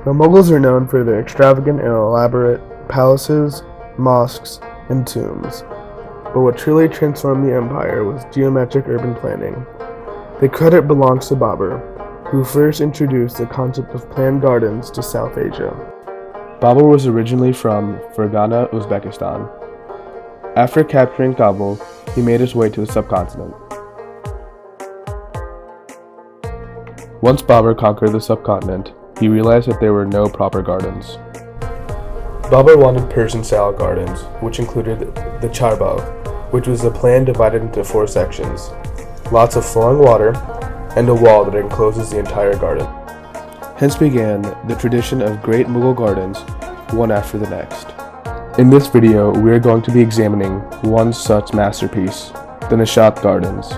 The Mughals are known for their extravagant and elaborate palaces, mosques, and tombs. But what truly transformed the empire was geometric urban planning. The credit belongs to Babur, who first introduced the concept of planned gardens to South Asia. Babur was originally from Fergana, Uzbekistan. After capturing Kabul, he made his way to the subcontinent. Once Babur conquered the subcontinent, he realized that there were no proper gardens. Babur wanted Persian-style gardens, which included the Charbagh, which was a plan divided into 4 sections, lots of flowing water, and a wall that encloses the entire garden. Hence began the tradition of great Mughal gardens, one after the next. In this video, we are going to be examining one such masterpiece, the Nishat Gardens.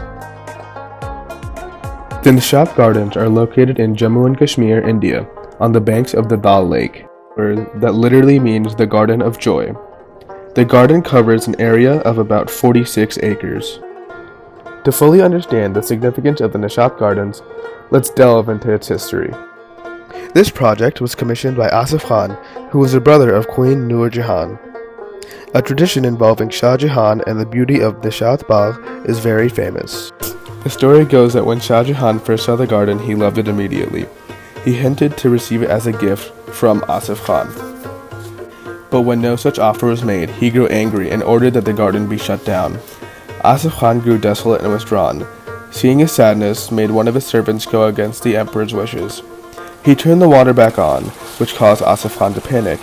The Nishat Gardens are located in Jammu and Kashmir, India, on the banks of the Dal Lake, that literally means the Garden of Joy. The garden covers an area of about 46 acres. To fully understand the significance of the Nishat Gardens, let's delve into its history. This project was commissioned by Asif Khan, who was the brother of Queen Nur Jahan. A tradition involving Shah Jahan and the beauty of Nishat Bagh is very famous. The story goes that when Shah Jahan first saw the garden, he loved it immediately. He hinted to receive it as a gift from Asif Khan. But when no such offer was made, he grew angry and ordered that the garden be shut down. Asif Khan grew desolate and withdrawn. Seeing his sadness made one of his servants go against the emperor's wishes. He turned the water back on, which caused Asif Khan to panic.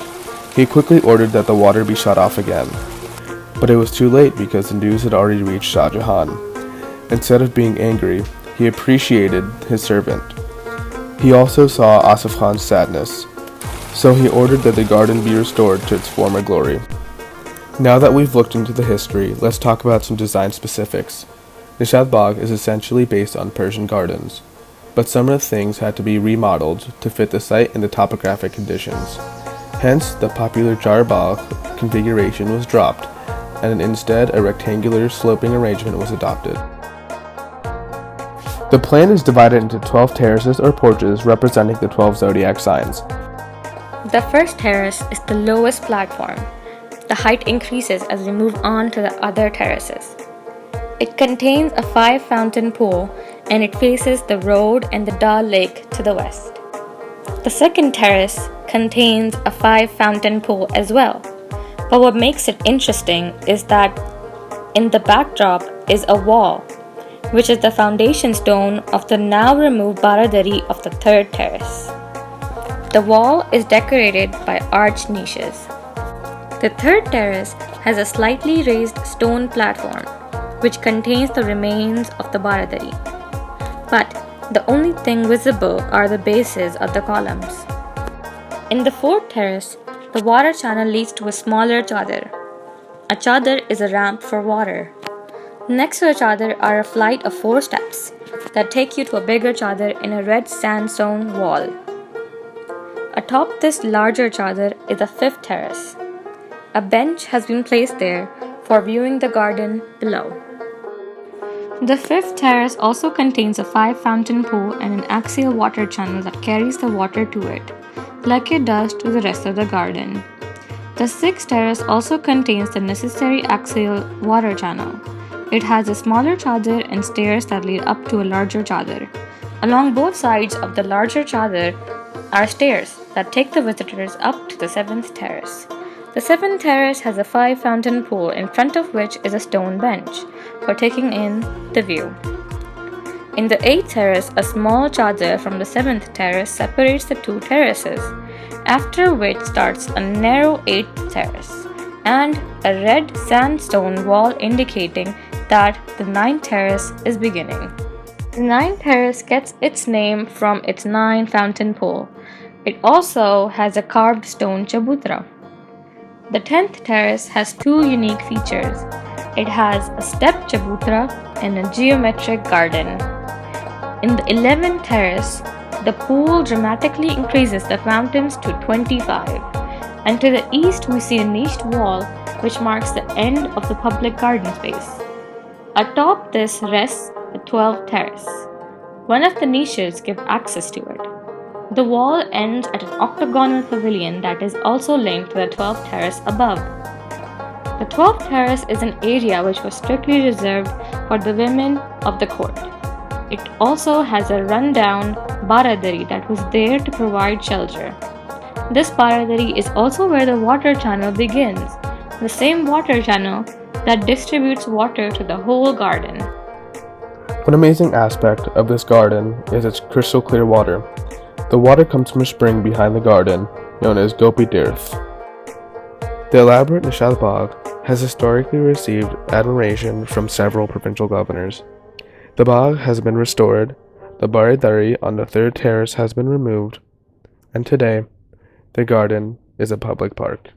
He quickly ordered that the water be shut off again. But it was too late because the news had already reached Shah Jahan. Instead of being angry, he appreciated his servant. He also saw Asif Khan's sadness, so he ordered that the garden be restored to its former glory. Now that we've looked into the history, let's talk about some design specifics. Nishat Bagh is essentially based on Persian gardens, but some of the things had to be remodeled to fit the site and the topographic conditions. Hence, the popular Charbagh configuration was dropped, and instead a rectangular sloping arrangement was adopted. The plan is divided into 12 terraces or porches representing the 12 zodiac signs. The first terrace is the lowest platform. The height increases as we move on to the other terraces. It contains a 5-fountain pool and it faces the road and the Dal Lake to the west. The second terrace contains a 5-fountain pool as well. But what makes it interesting is that in the backdrop is a wall, which is the foundation stone of the now removed baradari of the third terrace. The wall is decorated by arched niches. The third terrace has a slightly raised stone platform, which contains the remains of the baradari. But the only thing visible are the bases of the columns. In the fourth terrace, the water channel leads to a smaller chadar. A chadar is a ramp for water. Next to the chadar are a flight of 4 steps that take you to a bigger chadar in a red sandstone wall. Atop this larger chadar is a 5th terrace. A bench has been placed there for viewing the garden below. The 5th terrace also contains a 5-fountain pool and an axial water channel that carries the water to it, like it does to the rest of the garden. The 6th terrace also contains the necessary axial water channel. It has a smaller chadar and stairs that lead up to a larger chadar. Along both sides of the larger chadar are stairs that take the visitors up to the 7th terrace. The 7th terrace has a 5-fountain pool in front of which is a stone bench for taking in the view. In the 8th terrace, a small chadar from the 7th terrace separates the 2 terraces, after which starts a narrow 8th terrace and a red sandstone wall indicating that the 9th terrace is beginning. The 9th terrace gets its name from its 9-fountain pool. It also has a carved stone chabutra. The 10th terrace has 2 unique features. It has a step chabutra and a geometric garden. In the 11th terrace, the pool dramatically increases the fountains to 25. And to the east we see a niched wall which marks the end of the public garden space. Atop this rests the 12th terrace. One of the niches gives access to it. The wall ends at an octagonal pavilion that is also linked to the 12th terrace above. The 12th terrace is an area which was strictly reserved for the women of the court. It also has a rundown baradari that was there to provide shelter. This baradari is also where the water channel begins, the same water channel that distributes water to the whole garden. One amazing aspect of this garden is its crystal clear water. The water comes from a spring behind the garden, known as Gopi Tirth. The elaborate Nishat Bagh has historically received admiration from several provincial governors. The Bagh has been restored, the baradari on the third terrace has been removed, and today, the garden is a public park.